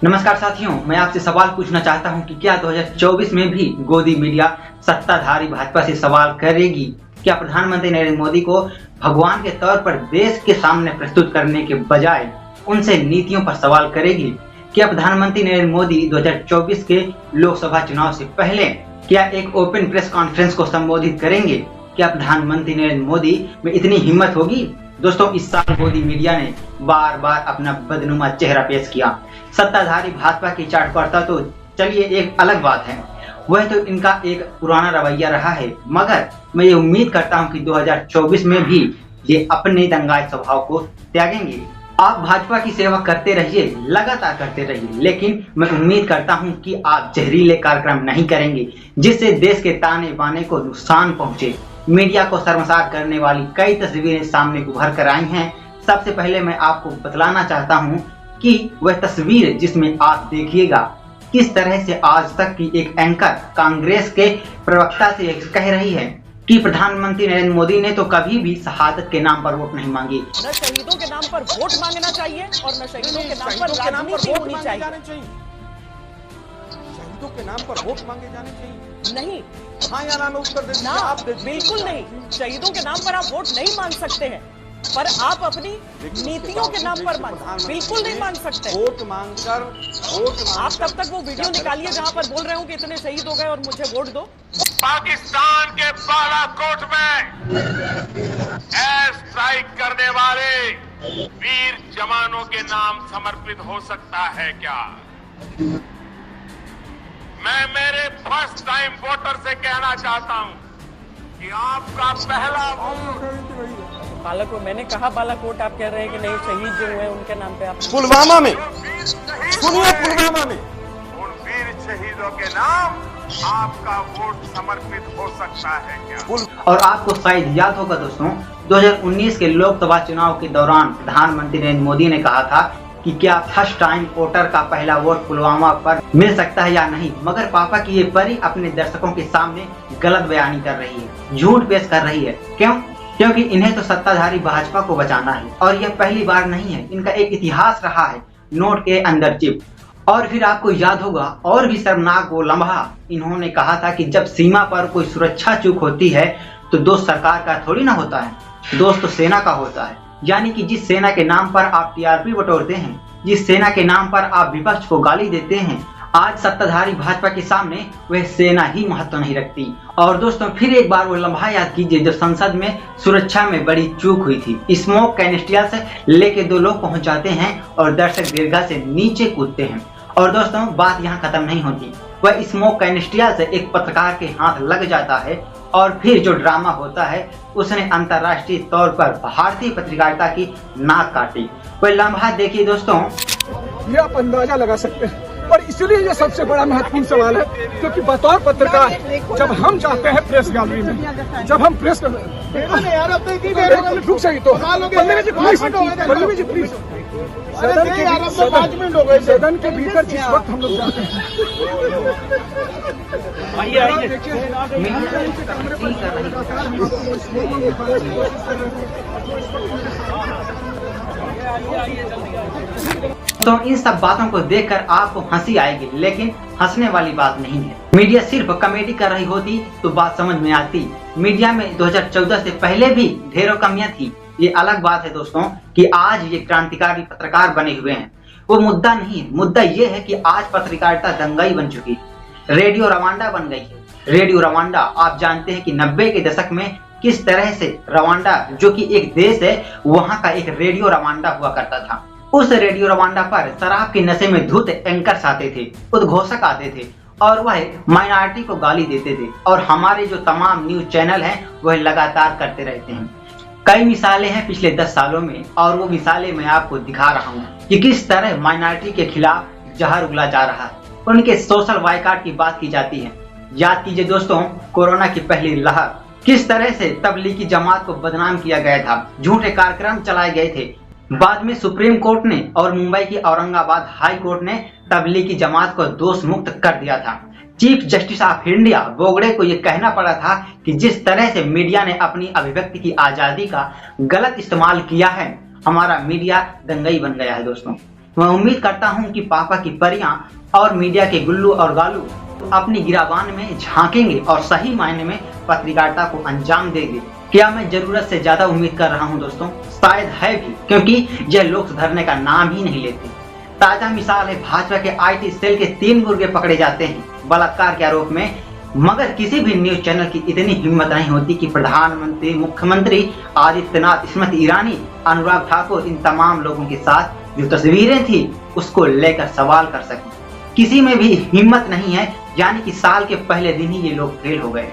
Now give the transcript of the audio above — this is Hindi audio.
नमस्कार साथियों, मैं आपसे सवाल पूछना चाहता हूं कि क्या 2024 में भी गोदी मीडिया सत्ताधारी भाजपा से सवाल करेगी? क्या प्रधानमंत्री नरेंद्र मोदी को भगवान के तौर पर देश के सामने प्रस्तुत करने के बजाय उनसे नीतियों पर सवाल करेगी? क्या प्रधानमंत्री नरेंद्र मोदी 2024 के लोकसभा चुनाव से पहले क्या एक ओपन प्रेस कॉन्फ्रेंस को संबोधित करेंगे? क्या प्रधानमंत्री नरेंद्र मोदी में इतनी हिम्मत होगी? दोस्तों, इस साल गोदी मीडिया ने बार बार अपना बदनुमा चेहरा पेश किया। सत्ताधारी भाजपा की चाटुकारिता तो चलिए एक अलग बात है, वह तो इनका एक पुराना रवैया रहा है, मगर मैं ये उम्मीद करता हूं कि 2024 में भी ये अपने दंगाई स्वभाव को त्यागेंगे। आप भाजपा की सेवा करते रहिए, लगातार करते रहिए, लेकिन मैं उम्मीद करता हूं कि आप जहरीले कार्यक्रम नहीं करेंगे जिससे देश के ताने बाने को नुकसान पहुंचे। मीडिया को शर्मसार करने वाली कई तस्वीरें सामने उभर कर आई हैं। सबसे पहले मैं आपको बतलाना चाहता हूं कि वह तस्वीर जिसमें आप देखिएगा किस तरह से आज तक की एक एंकर कांग्रेस के प्रवक्ता से कह रही है कि प्रधानमंत्री नरेंद्र मोदी ने तो कभी भी शहादत के नाम पर वोट नहीं मांगी। न शहीदों के नाम पर वोट मांगना चाहिए और न शहीदों के नाम पर राजनीति होनी चाहिए। शहीदों के नाम पर वोट मांगे जाने चाहिए? नहीं, हाँ या ना में उत्तर दे दीजिए। आप बिल्कुल नहीं। शहीदों के नाम पर आप वोट नहीं मांग सकते हैं, पर आप अपनी नीतियों के नाम पर बिल्कुल नहीं मांग सकते। वोट मांगकर आप तब तक वो वीडियो निकालिए जहां पर बोल रहे हो कि इतने शहीद हो गए और मुझे वोट दो। पाकिस्तान के बालाकोट में एयर स्ट्राइक करने वाले वीर जवानों के नाम समर्पित हो सकता है क्या? मैं मेरे फर्स्ट टाइम वोटर से कहना चाहता हूं कि आपका पहला वोट बालाकोट, मैंने कहा बालाकोट, आप कह रहे हैं कि नहीं, शहीद जो हुए उनके नाम पे आप पुलवामा में सुनिए, पुलवामा में उन वीर शहीदों के नाम आपका वोट समर्पित हो सकता है क्या? और आपको शायद याद होगा दोस्तों, 2019 के लोकसभा चुनाव के दौरान प्रधानमंत्री नरेंद्र मोदी ने कहा था कि क्या फर्स्ट टाइम वोटर का पहला वोट पुलवामा पर मिल सकता है या नहीं, मगर पापा की ये परी अपने दर्शकों के सामने गलत बयानी कर रही है, झूठ पेश कर रही है। क्यों? क्योंकि इन्हें तो सत्ताधारी भाजपा को बचाना है और यह पहली बार नहीं है, इनका एक इतिहास रहा है नोट के अंदर चिप। और फिर आपको याद होगा और भी शर्मनाक वो लम्हा, इन्होंने कहा था कि जब सीमा पर कोई सुरक्षा चूक होती है तो दोष सरकार का थोड़ी ना होता है, दोष तो सेना का होता है। यानी कि जिस सेना के नाम पर आप टीआरपी बटोरते हैं, जिस सेना के नाम पर आप विपक्ष को गाली देते हैं, आज सत्ताधारी भाजपा के सामने वह सेना ही महत्व नहीं रखती। और दोस्तों, फिर एक बार वो लम्हा याद कीजिए जब संसद में सुरक्षा में बड़ी चूक हुई थी। स्मोक कैनिस्टियल से लेके 2 लोग पहुंच जाते हैं और दर्शक दीर्घा से नीचे कूदते हैं। और दोस्तों, बात यहाँ खत्म नहीं होती, वह स्मोक कैनिस्टियल से एक पत्रकार के हाथ लग जाता है और फिर जो ड्रामा होता है उसने अंतर्राष्ट्रीय तौर पर भारतीय पत्रकारिता की नाक काटी। वह लम्हा देखिए दोस्तों, ये आप अंदाजा लगा सकते हैं। और इसलिए ये सबसे बड़ा महत्वपूर्ण सवाल है, क्योंकि बतौर पत्रकार जब हम जाते हैं प्रेस गैलरी में, जब हम प्रेस रुक सही तो पल्लवी जी प्लीज, सदन के भीतर जिस वक्त हम लोग जाते हैं, तो इन सब बातों को देखकर आपको हंसी आएगी, लेकिन हंसने वाली बात नहीं है। मीडिया सिर्फ कॉमेडी कर रही होती तो बात समझ में आती। मीडिया में 2014 से पहले भी ढेरों कमियां थी। ये अलग बात है दोस्तों कि आज ये क्रांतिकारी पत्रकार बने हुए हैं, वो मुद्दा नहीं है। मुद्दा ये है कि आज पत्रकारिता दंगाई बन चुकी है, रेडियो रवांडा बन गई है। रेडियो रवांडा, आप जानते हैं कि 90 के दशक में किस तरह से रवांडा, जो कि एक देश है, वहां का एक रेडियो रवांडा हुआ करता था। उस रेडियो रवांडा पर शराब के नशे में धुत एंकर्स आते थे, उद्घोषक आते थे और वह माइनॉरिटी को गाली देते थे। और हमारे जो तमाम न्यूज चैनल हैं वह लगातार करते रहते हैं। कई मिसालें हैं पिछले 10 सालों में, और वो मिसालें मैं आपको दिखा रहा हूँ कि किस तरह माइनॉरिटी के खिलाफ जहर उगला जा रहा है, उनके सोशल बायकॉट की बात की जाती है। याद कीजिए दोस्तों, कोरोना की पहली लहर, किस तरह से तबलीगी जमात को बदनाम किया गया था, झूठे कार्यक्रम चलाए गए थे। बाद में सुप्रीम कोर्ट ने और मुंबई की औरंगाबाद हाई कोर्ट ने तबलीगी जमात को दोष मुक्त कर दिया था। चीफ जस्टिस ऑफ इंडिया बोगड़े को यह कहना पड़ा था कि जिस तरह से मीडिया ने अपनी अभिव्यक्ति की आजादी का गलत इस्तेमाल किया है, हमारा मीडिया दंगई बन गया है दोस्तों। मैं उम्मीद करता हूं कि पापा की परियां और मीडिया के गुल्लू और गालू अपनी गिराबान में झांकेंगे और सही मायने में पत्रकारिता को अंजाम देंगे। क्या मैं जरूरत से ज्यादा उम्मीद कर रहा हूं दोस्तों? शायद है भी, क्योंकि यह लोग सुधरने का नाम ही नहीं लेते। ताजा मिसाल है भाजपा के IT सेल के 3 गुर्गे पकड़े जाते हैं बलात्कार के आरोप में, मगर किसी भी न्यूज चैनल की इतनी हिम्मत नहीं होती कि प्रधानमंत्री, मुख्यमंत्री आदित्यनाथ, स्मृति ईरानी, अनुराग ठाकुर, इन तमाम लोगों के साथ जो तस्वीरें थी उसको लेकर सवाल कर सकें। किसी में भी हिम्मत नहीं है, यानी कि साल के पहले दिन ही ये लोग फेल हो गए।